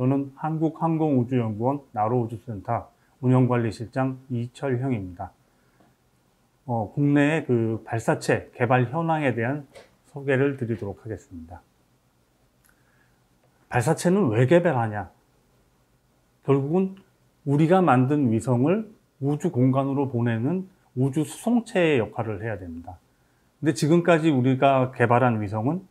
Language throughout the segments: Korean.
저는 한국항공우주연구원 나로우주센터 운영관리실장 이철형입니다. 국내의 그 발사체 개발 현황에 대한 소개를 드리도록 하겠습니다. 발사체는 왜 개발하냐? 결국은 우리가 만든 위성을 우주 공간으로 보내는 우주 수송체의 역할을 해야 됩니다. 근데 지금까지 우리가 개발한 위성은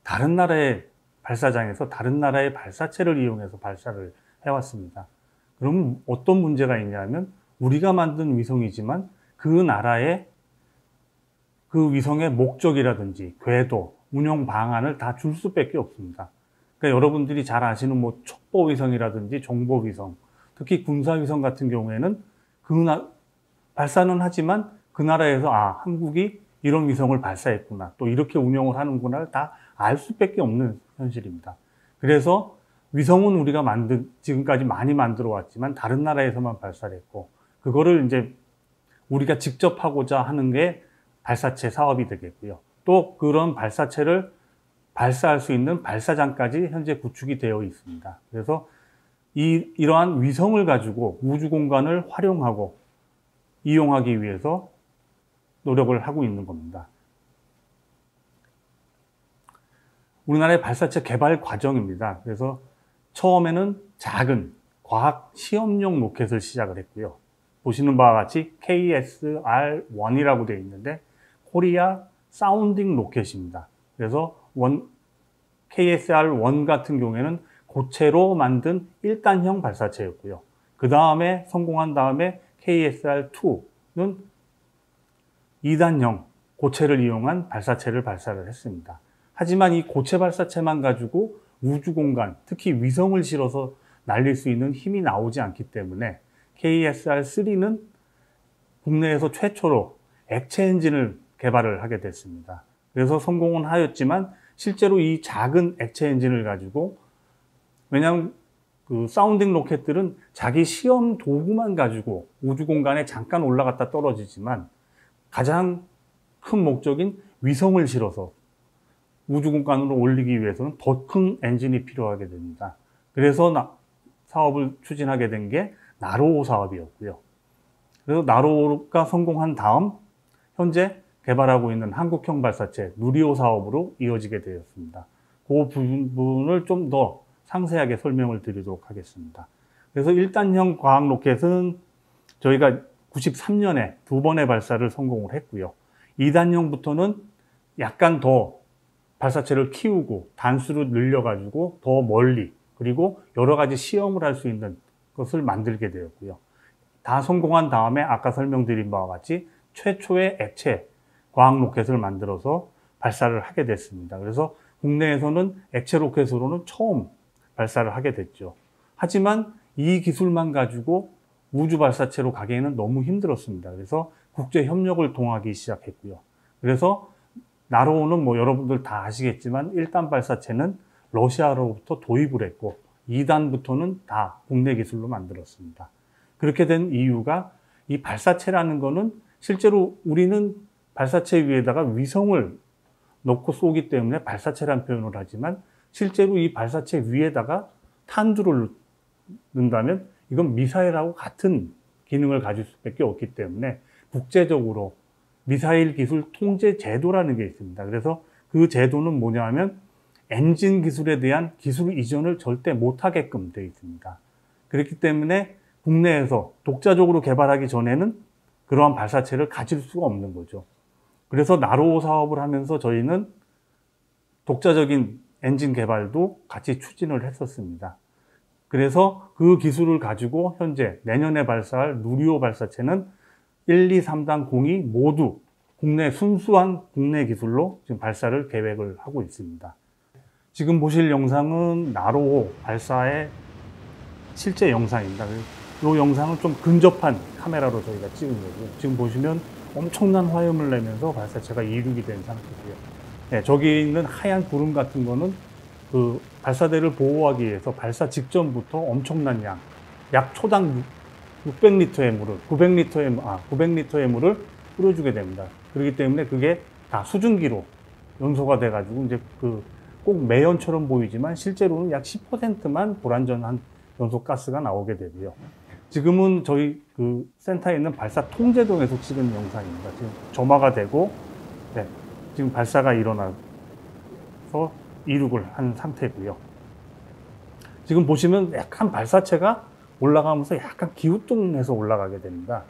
다른 나라의 발사장에서 다른 나라의 발사체를 이용해서 발사를 해왔습니다. 그럼 어떤 문제가 있냐면 우리가 만든 위성이지만 그 나라의 그 위성의 목적이라든지 궤도, 운영 방안을 다 줄 수밖에 없습니다. 그러니까 여러분들이 잘 아시는 뭐 촉보위성이라든지 정보위성, 특히 군사위성 같은 경우에는 발사는 하지만 그 나라에서 한국이 이런 위성을 발사했구나, 또 이렇게 운영을 하는구나를 다 알 수밖에 없는 현실입니다. 그래서 위성은 우리가 지금까지 많이 만들어 왔지만 다른 나라에서만 발사를 했고, 그거를 이제 우리가 직접 하고자 하는 게 발사체 사업이 되겠고요. 또 그런 발사체를 발사할 수 있는 발사장까지 현재 구축이 되어 있습니다. 그래서 이러한 위성을 가지고 우주 공간을 활용하고 이용하기 위해서 노력을 하고 있는 겁니다. 우리나라의 발사체 개발 과정입니다. 그래서 처음에는 작은 과학 시험용 로켓을 시작을 했고요. 보시는 바와 같이 KSR-1이라고 되어 있는데 코리아 사운딩 로켓입니다. 그래서 KSR-1 같은 경우에는 고체로 만든 1단형 발사체였고요. 그 다음에 성공한 다음에 KSR-2는 2단형 고체를 이용한 발사체를 발사를 했습니다. 하지만 이 고체 발사체만 가지고 우주 공간, 특히 위성을 실어서 날릴 수 있는 힘이 나오지 않기 때문에 KSR-3는 국내에서 최초로 액체 엔진을 개발을 하게 됐습니다. 그래서 성공은 하였지만 실제로 이 작은 액체 엔진을 가지고, 왜냐하면 그 사운딩 로켓들은 자기 시험 도구만 가지고 우주 공간에 잠깐 올라갔다 떨어지지만 가장 큰 목적인 위성을 실어서 우주 공간으로 올리기 위해서는 더 큰 엔진이 필요하게 됩니다. 그래서 사업을 추진하게 된 게 나로호 사업이었고요. 그래서 나로호가 성공한 다음 현재 개발하고 있는 한국형 발사체 누리호 사업으로 이어지게 되었습니다. 그 부분을 좀 더 상세하게 설명을 드리도록 하겠습니다. 그래서 1단형 과학 로켓은 저희가 93년에 2번의 발사를 성공을 했고요. 2단형부터는 약간 더 발사체를 키우고 단수를 늘려가지고 더 멀리, 그리고 여러 가지 시험을 할 수 있는 것을 만들게 되었고요. 다 성공한 다음에 아까 설명드린 바와 같이 최초의 액체 과학 로켓을 만들어서 발사를 하게 됐습니다. 그래서 국내에서는 액체 로켓으로는 처음 발사를 하게 됐죠. 하지만 이 기술만 가지고 우주 발사체로 가기에는 너무 힘들었습니다. 그래서 국제 협력을 통하기 시작했고요. 그래서 나로호는 뭐 여러분들 다 아시겠지만 1단 발사체는 러시아로부터 도입을 했고 2단부터는 다 국내 기술로 만들었습니다. 그렇게 된 이유가 이 발사체라는 거는 실제로 우리는 발사체 위에다가 위성을 넣고 쏘기 때문에 발사체라는 표현을 하지만 실제로 이 발사체 위에다가 탄두를 넣는다면 이건 미사일하고 같은 기능을 가질 수밖에 없기 때문에 국제적으로 미사일 기술 통제 제도라는 게 있습니다. 그래서 그 제도는 뭐냐 하면 엔진 기술에 대한 기술 이전을 절대 못하게끔 되어 있습니다. 그렇기 때문에 국내에서 독자적으로 개발하기 전에는 그러한 발사체를 가질 수가 없는 거죠. 그래서 나로호 사업을 하면서 저희는 독자적인 엔진 개발도 같이 추진을 했었습니다. 그래서 그 기술을 가지고 현재 내년에 발사할 누리호 발사체는 1, 2, 3단 공이 모두 순수한 국내 기술로 지금 발사를 계획을 하고 있습니다. 지금 보실 영상은 나로호 발사의 실제 영상입니다. 이 영상은 좀 근접한 카메라로 저희가 찍은 거고요. 지금 보시면 엄청난 화염을 내면서 발사체가 이륙이 된 상태고요. 네, 저기 있는 하얀 구름 같은 거는 그 발사대를 보호하기 위해서 발사 직전부터 엄청난 약 초당 600리터의 물을, 900리터의 물을 뿌려주게 됩니다. 그렇기 때문에 그게 다 수증기로 연소가 돼가지고 이제 그 꼭 매연처럼 보이지만 실제로는 약 10%만 불완전한 연소가스가 나오게 되고요. 지금은 저희 그 센터에 있는 발사 통제동에서 찍은 영상입니다. 지금 점화가 되고, 네, 지금 발사가 일어나서 이륙을 한 상태고요. 지금 보시면 약간 발사체가 올라가면서 약간 기우뚱해서 올라가게 됩니다.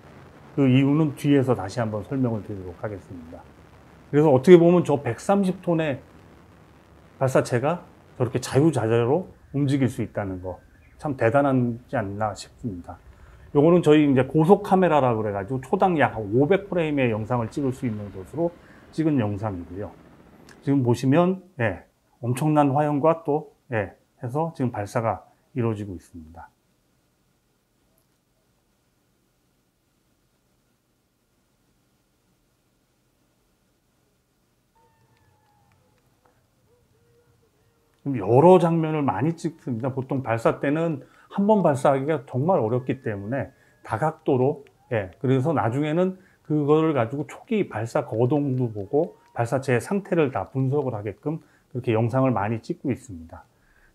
그 이유는 뒤에서 다시 한번 설명을 드리도록 하겠습니다. 그래서 어떻게 보면 저 130톤의 발사체가 저렇게 자유자재로 움직일 수 있다는 거 참 대단하지 않나 싶습니다. 요거는 저희 이제 고속 카메라라고 그래가지고 초당 약 500프레임의 영상을 찍을 수 있는 것으로 찍은 영상이고요. 지금 보시면 엄청난 화염과 또 해서 지금 발사가 이루어지고 있습니다. 여러 장면을 많이 찍습니다. 보통 발사 때는 한 번 발사하기가 정말 어렵기 때문에 다각도로, 그래서 나중에는 그거를 가지고 초기 발사 거동도 보고 발사체의 상태를 다 분석을 하게끔 그렇게 영상을 많이 찍고 있습니다.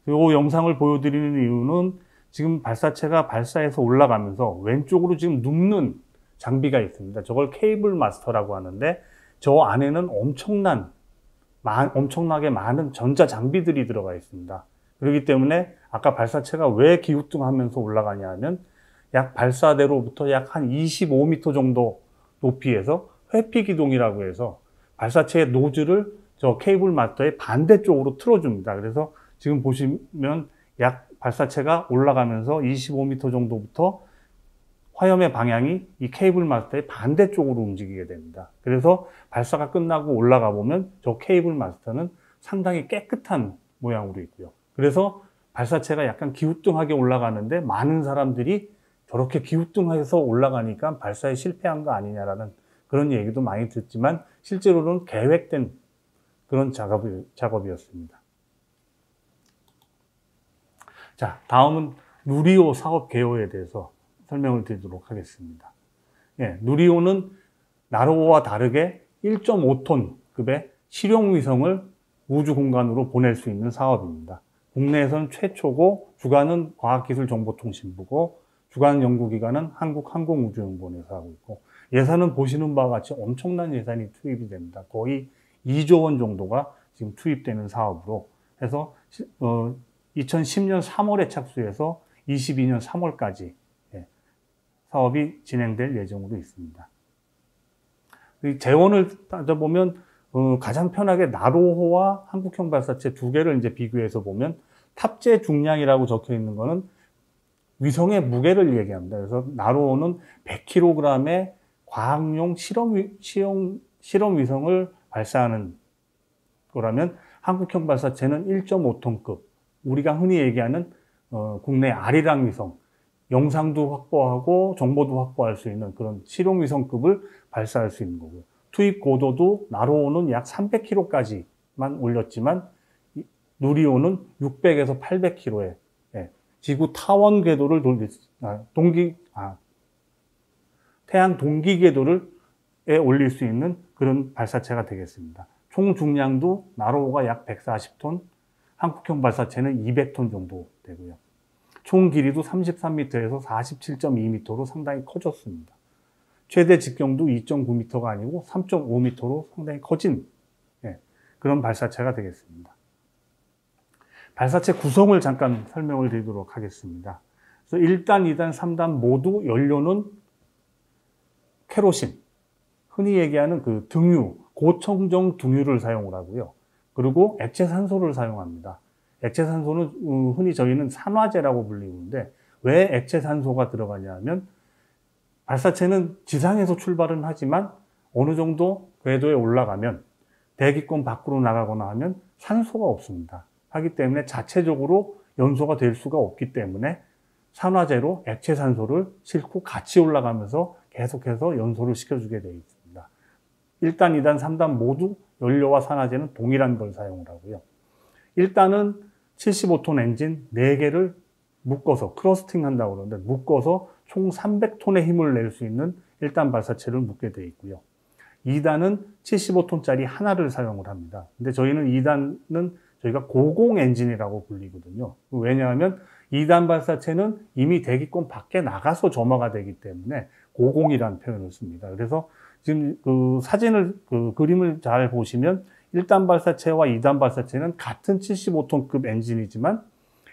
이 영상을 보여드리는 이유는 지금 발사체가 발사해서 올라가면서 왼쪽으로 지금 눕는 장비가 있습니다. 저걸 케이블 마스터라고 하는데 저 안에는 엄청나게 많은 전자 장비들이 들어가 있습니다. 그렇기 때문에 아까 발사체가 왜 기우뚱하면서 올라가냐 하면 약 발사대로부터 약 한 25m 정도 높이에서 회피 기동이라고 해서 발사체의 노즐을 저 케이블 마스터의 반대쪽으로 틀어줍니다. 그래서 지금 보시면 약 발사체가 올라가면서 25m 정도부터 화염의 방향이 이 케이블 마스터의 반대쪽으로 움직이게 됩니다. 그래서 발사가 끝나고 올라가 보면 저 케이블 마스터는 상당히 깨끗한 모양으로 있고요. 그래서 발사체가 약간 기우뚱하게 올라가는데 많은 사람들이 저렇게 기우뚱해서 올라가니까 발사에 실패한 거 아니냐라는 그런 얘기도 많이 듣지만 실제로는 계획된 그런 작업이었습니다. 자, 다음은 누리호 사업 개요에 대해서 설명을 드리도록 하겠습니다. 누리호는 나로호와 다르게 1.5톤급의 실용 위성을 우주 공간으로 보낼 수 있는 사업입니다. 국내에서는 최초고 주관은 과학기술정보통신부고 주관 연구기관은 한국항공우주연구원에서 하고 있고 예산은 보시는 바와 같이 엄청난 예산이 투입이 됩니다. 거의 2조 원 정도가 지금 투입되는 사업으로 해서 2010년 3월에 착수해서 22년 3월까지 사업이 진행될 예정으로 있습니다. 재원을 따져보면 가장 편하게 나로호와 한국형 발사체 두 개를 이제 비교해서 보면 탑재 중량이라고 적혀 있는 거는 위성의 무게를 얘기합니다. 그래서 나로호는 100kg의 과학용 실험 위성을 발사하는 거라면 한국형 발사체는 1.5톤급, 우리가 흔히 얘기하는 국내 아리랑 위성, 영상도 확보하고 정보도 확보할 수 있는 그런 실용 위성급을 발사할 수 있는 거고요. 투입 고도도 나로호는 약 300km까지만 올렸지만 누리호는 600에서 800km의 지구 타원 궤도를 태양 동기 궤도에 올릴 수 있는 그런 발사체가 되겠습니다. 총 중량도 나로호가 약 140톤, 한국형 발사체는 200톤 정도 되고요. 총 길이도 33m에서 47.2m로 상당히 커졌습니다. 최대 직경도 2.9m가 아니고 3.5m로 상당히 커진 그런 발사체가 되겠습니다. 발사체 구성을 잠깐 설명을 드리도록 하겠습니다. 그래서 1단, 2단, 3단 모두 연료는 케로신, 흔히 얘기하는 그 등유, 고청정 등유를 사용을 하고요. 그리고 액체 산소를 사용합니다. 액체 산소는 흔히 저희는 산화제라고 불리는데 왜 액체 산소가 들어가냐 하면 발사체는 지상에서 출발은 하지만 어느 정도 궤도에 올라가면 대기권 밖으로 나가거나 하면 산소가 없습니다. 하기 때문에 자체적으로 연소가 될 수가 없기 때문에 산화제로 액체 산소를 싣고 같이 올라가면서 계속해서 연소를 시켜주게 되어 있습니다. 1단, 2단, 3단 모두 연료와 산화제는 동일한 걸 사용을 하고요. 1단은 75톤 엔진 4개를 묶어서 크러스팅 한다고 그러는데 묶어서 총 300톤의 힘을 낼 수 있는 1단 발사체를 묶게 되어 있고요. 2단은 75톤짜리 하나를 사용을 합니다. 근데 저희는 2단은 저희가 고공 엔진이라고 불리거든요. 왜냐하면 2단 발사체는 이미 대기권 밖에 나가서 점화가 되기 때문에 고공이라는 표현을 씁니다. 그래서 지금 그 사진을, 그림을 잘 보시면 1단 발사체와 2단 발사체는 같은 75톤급 엔진이지만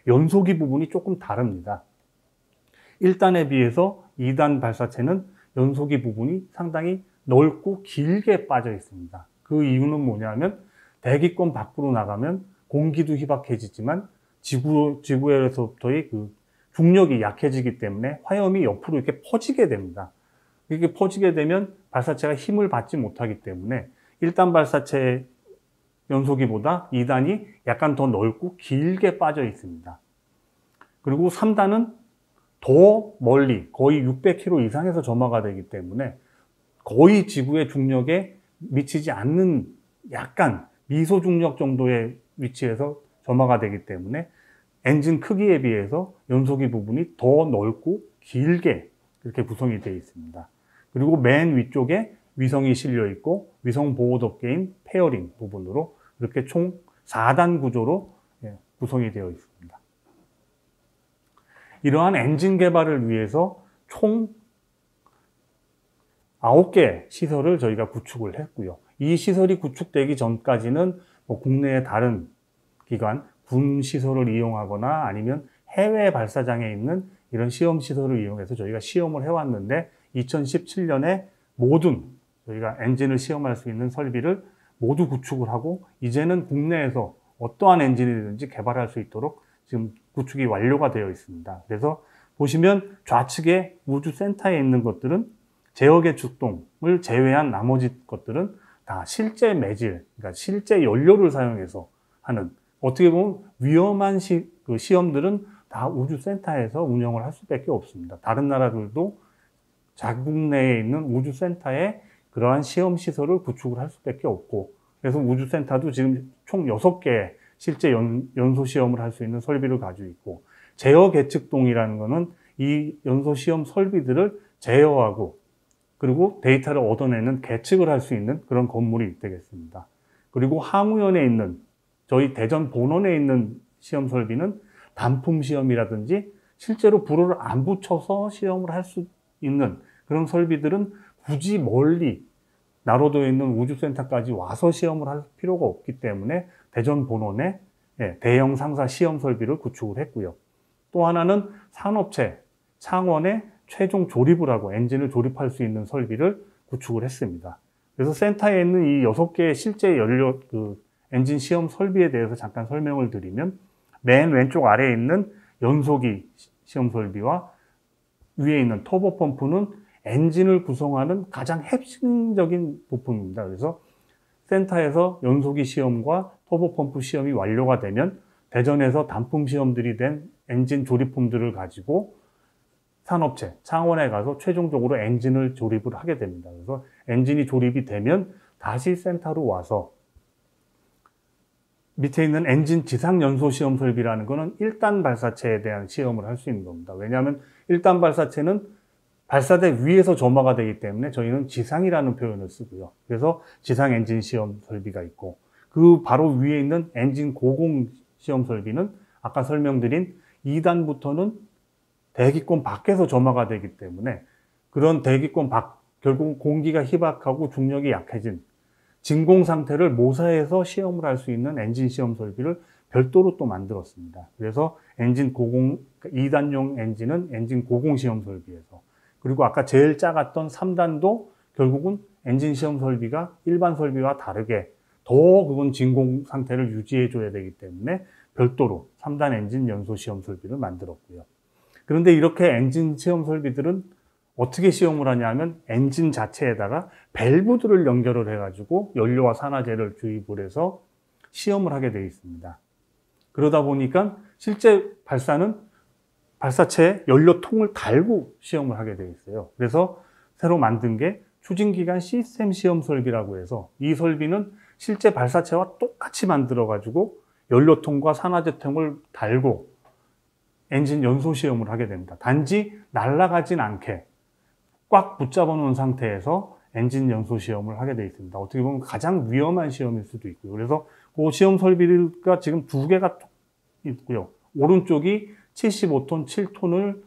연소기 부분이 조금 다릅니다. 1단에 비해서 2단 발사체는 연소기 부분이 상당히 넓고 길게 빠져 있습니다. 그 이유는 뭐냐면 대기권 밖으로 나가면 공기도 희박해지지만 지구에서부터의 그 중력이 약해지기 때문에 화염이 옆으로 이렇게 퍼지게 됩니다. 이렇게 퍼지게 되면 발사체가 힘을 받지 못하기 때문에 1단 발사체 연소기보다 2단이 약간 더 넓고 길게 빠져 있습니다. 그리고 3단은 더 멀리 거의 600km 이상에서 점화가 되기 때문에 거의 지구의 중력에 미치지 않는 약간 미소 중력 정도의 위치에서 점화가 되기 때문에 엔진 크기에 비해서 연소기 부분이 더 넓고 길게 이렇게 구성이 되어 있습니다. 그리고 맨 위쪽에 위성이 실려 있고 위성 보호 덮개인 페어링 부분으로 이렇게 총 4단 구조로 구성이 되어 있습니다. 이러한 엔진 개발을 위해서 총 9개 시설을 저희가 구축을 했고요. 이 시설이 구축되기 전까지는 국내의 다른 기관, 군 시설을 이용하거나 아니면 해외 발사장에 있는 이런 시험 시설을 이용해서 저희가 시험을 해왔는데 2017년에 모든 저희가 엔진을 시험할 수 있는 설비를 모두 구축을 하고 이제는 국내에서 어떠한 엔진이든지 개발할 수 있도록 지금 구축이 완료가 되어 있습니다. 그래서 보시면 좌측에 우주센터에 있는 것들은 제어계 축동을 제외한 나머지 것들은 다 실제 매질, 그러니까 실제 연료를 사용해서 하는, 어떻게 보면 위험한 시험들은 다 우주센터에서 운영을 할 수밖에 없습니다. 다른 나라들도 자국 내에 있는 우주센터에 그러한 시험 시설을 구축을 할 수밖에 없고, 그래서 우주센터도 지금 총 6개의 실제 연소 시험을 할 수 있는 설비를 가지고 있고, 제어 계측동이라는 것은 이 연소 시험 설비들을 제어하고 그리고 데이터를 얻어내는 계측을 할 수 있는 그런 건물이 되겠습니다. 그리고 항우연에 있는 저희 대전 본원에 있는 시험 설비는 단품 시험이라든지 실제로 불을 안 붙여서 시험을 할 수 있는 그런 설비들은 굳이 멀리 나로도에 있는 우주센터까지 와서 시험을 할 필요가 없기 때문에 대전 본원에 대형 상사 시험 설비를 구축을 했고요. 또 하나는 산업체 창원에 최종 조립을 하고 엔진을 조립할 수 있는 설비를 구축을 했습니다. 그래서 센터에 있는 이 6개의 실제 연료 엔진 시험 설비에 대해서 잠깐 설명을 드리면, 맨 왼쪽 아래에 있는 연소기 시험 설비와 위에 있는 터보 펌프는 엔진을 구성하는 가장 핵심적인 부품입니다. 그래서 센터에서 연소기 시험과 터보 펌프 시험이 완료가 되면 대전에서 단품 시험들이 된 엔진 조립품들을 가지고 산업체, 창원에 가서 최종적으로 엔진을 조립을 하게 됩니다. 그래서 엔진이 조립이 되면 다시 센터로 와서 밑에 있는 엔진 지상 연소 시험 설비라는 것은 1단 발사체에 대한 시험을 할 수 있는 겁니다. 왜냐하면 1단 발사체는 발사대 위에서 점화가 되기 때문에 저희는 지상이라는 표현을 쓰고요. 그래서 지상 엔진 시험 설비가 있고, 그 바로 위에 있는 엔진 고공 시험 설비는 아까 설명드린 2단부터는 대기권 밖에서 점화가 되기 때문에 그런 대기권 밖, 결국 공기가 희박하고 중력이 약해진 진공 상태를 모사해서 시험을 할 수 있는 엔진 시험 설비를 별도로 또 만들었습니다. 그래서 엔진 고공, 2단용 엔진은 엔진 고공 시험 설비에서, 그리고 아까 제일 작았던 3단도 결국은 엔진 시험 설비가 일반 설비와 다르게 더 그건 진공 상태를 유지해 줘야 되기 때문에 별도로 3단 엔진 연소 시험 설비를 만들었고요. 그런데 이렇게 엔진 시험 설비들은 어떻게 시험을 하냐면 엔진 자체에다가 밸브들을 연결을 해가지고 연료와 산화제를 주입을 해서 시험을 하게 되어 있습니다. 그러다 보니까 실제 발사는 발사체에 연료통을 달고 시험을 하게 되어 있어요. 그래서 새로 만든 게 추진기관 시스템 시험 설비라고 해서, 이 설비는 실제 발사체와 똑같이 만들어가지고 연료통과 산화제통을 달고 엔진 연소 시험을 하게 됩니다. 단지 날아가진 않게 꽉 붙잡아 놓은 상태에서 엔진 연소 시험을 하게 되어 있습니다. 어떻게 보면 가장 위험한 시험일 수도 있고요. 그래서 그 시험 설비가 지금 두 개가 있고요. 오른쪽이 75톤, 7톤을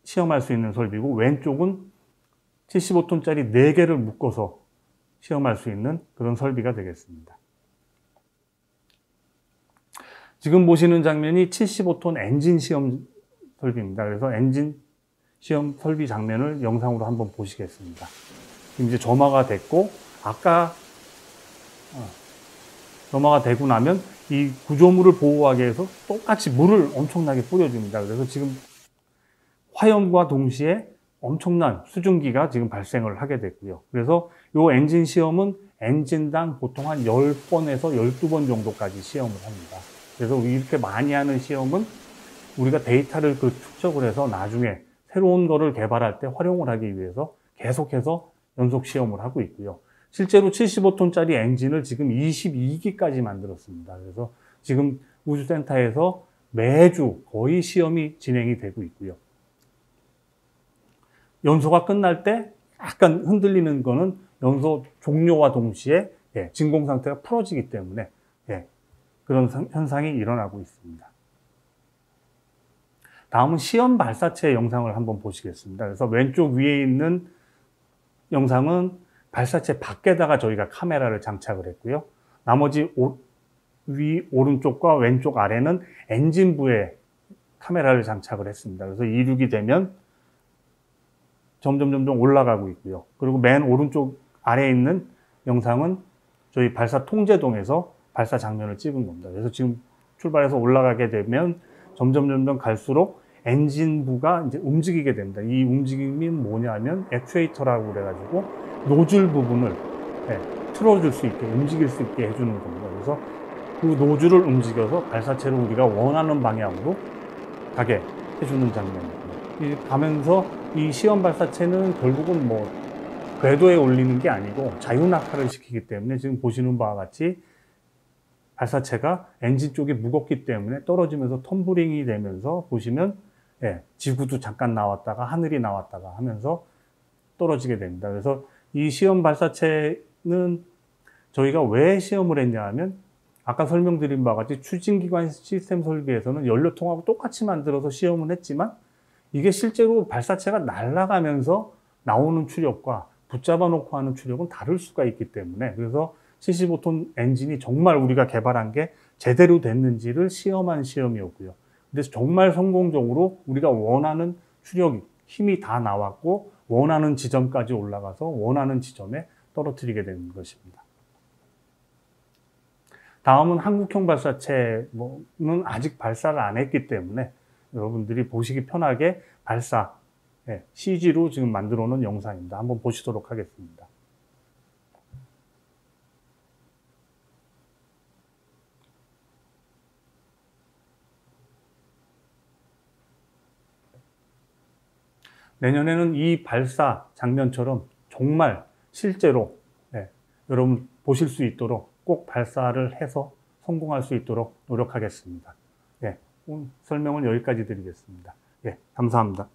시험할 수 있는 설비고, 왼쪽은 75톤짜리 4개를 묶어서 시험할 수 있는 그런 설비가 되겠습니다. 지금 보시는 장면이 75톤 엔진 시험 설비입니다. 그래서 엔진 시험 설비 장면을 영상으로 한번 보시겠습니다. 지금 이제 점화가 됐고, 아까 점화가 되고 나면 이 구조물을 보호하기 위해서 똑같이 물을 엄청나게 뿌려줍니다. 그래서 지금 화염과 동시에 엄청난 수증기가 지금 발생을 하게 됐고요. 그래서 이 엔진 시험은 엔진당 보통 한 10번에서 12번 정도까지 시험을 합니다. 그래서 이렇게 많이 하는 시험은 우리가 데이터를 축적을 해서 나중에 새로운 거를 개발할 때 활용을 하기 위해서 계속해서 연속 시험을 하고 있고요. 실제로 75톤짜리 엔진을 지금 22기까지 만들었습니다. 그래서 지금 우주센터에서 매주 거의 시험이 진행이 되고 있고요. 연소가 끝날 때 약간 흔들리는 거는 연소 종료와 동시에 진공 상태가 풀어지기 때문에 그런 현상이 일어나고 있습니다. 다음은 시험 발사체 영상을 한번 보시겠습니다. 그래서 왼쪽 위에 있는 영상은 발사체 밖에다가 저희가 카메라를 장착을 했고요. 나머지 오른쪽과 왼쪽 아래는 엔진부에 카메라를 장착을 했습니다. 그래서 이륙이 되면 점점 올라가고 있고요. 그리고 맨 오른쪽 아래에 있는 영상은 저희 발사 통제동에서 발사 장면을 찍은 겁니다. 그래서 지금 출발해서 올라가게 되면 점점 갈수록 엔진부가 이제 움직이게 됩니다. 이 움직임이 뭐냐면 액추에이터라고 그래가지고 노즐 부분을 틀어줄 수 있게, 움직일 수 있게 해주는 겁니다. 그래서 그 노즐을 움직여서 발사체를 우리가 원하는 방향으로 가게 해주는 장면입니다. 가면서 이 시험 발사체는 결국은 궤도에 올리는 게 아니고 자유낙하를 시키기 때문에 지금 보시는 바와 같이 발사체가 엔진 쪽이 무겁기 때문에 떨어지면서 텀블링이 되면서 보시면 지구도 잠깐 나왔다가 하늘이 나왔다가 하면서 떨어지게 됩니다. 그래서 이 시험 발사체는 저희가 왜 시험을 했냐 하면 아까 설명드린 바와 같이 추진기관 시스템 설비에서는 연료통하고 똑같이 만들어서 시험을 했지만 이게 실제로 발사체가 날아가면서 나오는 추력과 붙잡아 놓고 하는 추력은 다를 수가 있기 때문에 그래서 75톤 엔진이 정말 우리가 개발한 게 제대로 됐는지를 시험한 시험이었고요. 근데 정말 성공적으로 우리가 원하는 추력이 힘이 다 나왔고 원하는 지점까지 올라가서 원하는 지점에 떨어뜨리게 되는 것입니다. 다음은 한국형 발사체는 아직 발사를 안 했기 때문에 여러분들이 보시기 편하게 발사 CG로 지금 만들어 놓은 영상입니다. 한번 보시도록 하겠습니다. 내년에는 이 발사 장면처럼 정말 실제로 여러분 보실 수 있도록 꼭 발사를 해서 성공할 수 있도록 노력하겠습니다. 오늘 설명은 여기까지 드리겠습니다. 감사합니다.